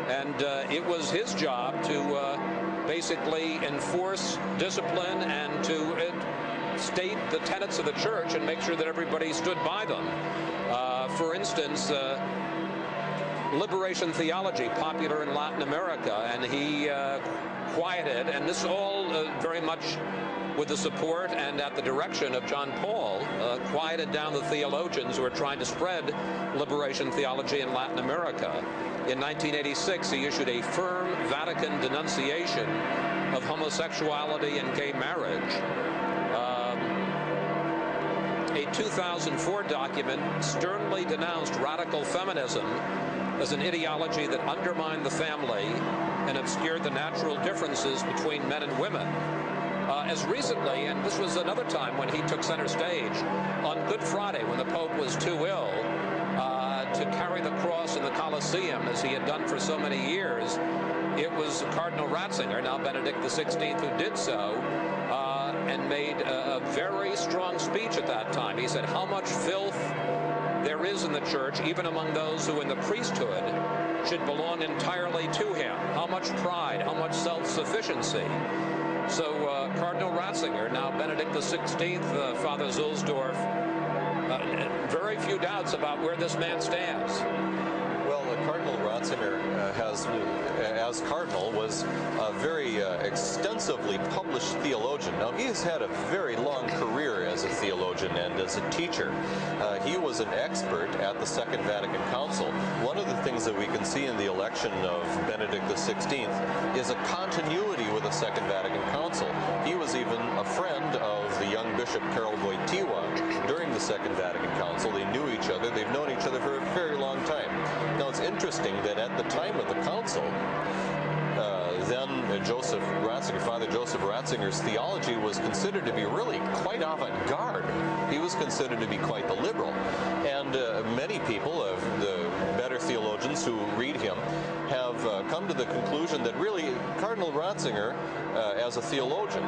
and it was his job to basically enforce discipline and to state the tenets of the church and make sure that everybody stood by them. For instance, liberation theology, popular in Latin America, and he quieted, and this all very much with the support and at the direction of John Paul, quieted down the theologians who were trying to spread liberation theology in Latin America. In 1986, he issued a firm Vatican denunciation of homosexuality and gay marriage. A 2004 document sternly denounced radical feminism as an ideology that undermined the family and obscured the natural differences between men and women. As recently, and this was another time when he took center stage, on Good Friday, when the Pope was too ill to carry the cross in the Colosseum as he had done for so many years, it was Cardinal Ratzinger, now Benedict XVI, who did so, and made a very strong speech at that time. He said how much filth there is in the church, even among those who in the priesthood should belong entirely to him. How much pride, how much self-sufficiency. So Cardinal Ratzinger, now Benedict XVI, Father Zulsdorf, very few doubts about where this man stands. Well, Cardinal Ratzinger as cardinal, was a very extensively published theologian. Now, he has had a very long career as a theologian and as a teacher. He was an expert at the Second Vatican Council. One of the things that we can see in the election of Benedict XVI is a continuity with the Second Vatican Council. He was even a friend of the young Bishop Karol Wojtyła during the Second Vatican Council. They knew each other. They've known each other for a very long time. Now, it's interesting that at the time of the council, then Father Joseph Ratzinger's theology was considered to be really quite avant-garde. He was considered to be quite the liberal. And many people, the better theologians who read him, have come to the conclusion that really Cardinal Ratzinger, as a theologian,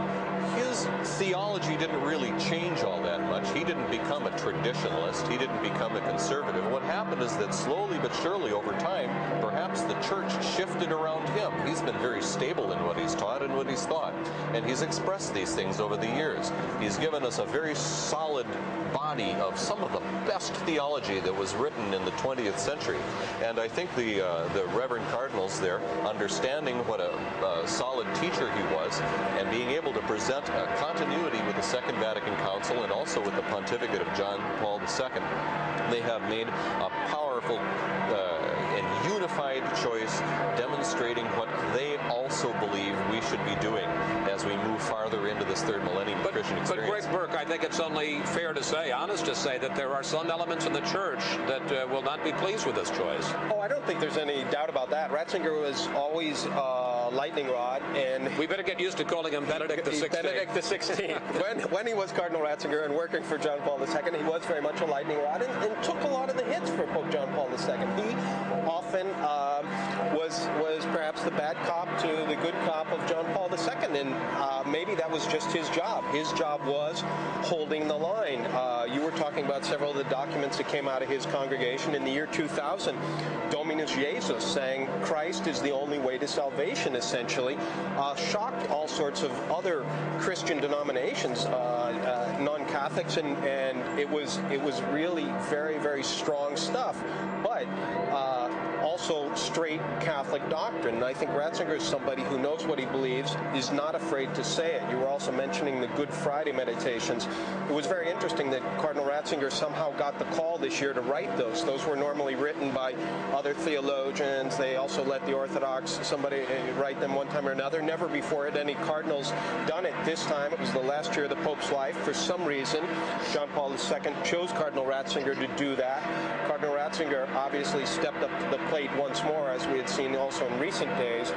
his theology didn't really change all that much. He didn't become a traditionalist. He didn't become a conservative. What happened is that slowly but surely over time, perhaps the church shifted around him. He's been very stable in what he's taught and what he's thought. And he's expressed these things over the years. He's given us a very solid body of some of the best theology that was written in the 20th century. And I think the Reverend Cardinals there, understanding what a solid teacher he was, and being able to present a continuity with the Second Vatican Council and also with the pontificate of John Paul II, they have made a powerful and unified choice, demonstrating what they also believe we should be doing as we move farther into this third millennium of Christian experience. But Greg Burke, I think it's only fair to say, honest to say, that there are some elements in the church that will not be pleased with this choice. Oh, I don't think there's any doubt about that. Ratzinger was always lightning rod, and we better get used to calling him Benedict the 16th. Benedict the 16th. when he was Cardinal Ratzinger and working for John Paul II, he was very much a lightning rod and took a lot of the hits for Pope John Paul II. He often was perhaps the bad cop to the good cop of John Paul II, and maybe that was just his job. His job was holding the line. You were talking about several of the documents that came out of his congregation in the year 2000. Dominus Jesus, saying Christ is the only way to salvation, essentially, shocked all sorts of other Christian denominations, non-Catholics, and it was really very, very strong stuff, but also straight Catholic doctrine. And I think Ratzinger is somebody who knows what he believes, is not afraid to say it. You were also mentioning the Good Friday meditations. It was very interesting that Cardinal Ratzinger somehow got the call this year to write those. Those were normally written by other theologians. They also let the Orthodox, somebody write them one time or another. Never before had any cardinals done it. This time, it was the last year of the Pope's life. For some reason, John Paul II chose Cardinal Ratzinger to do that. Cardinal Ratzinger obviously stepped up to the plate once more, as we had seen also in recent days,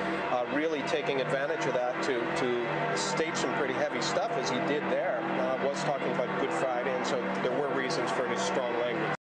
really taking advantage of that to state some pretty heavy stuff, as he did there. Was talking about Good Friday, and so there were reasons for his strong language.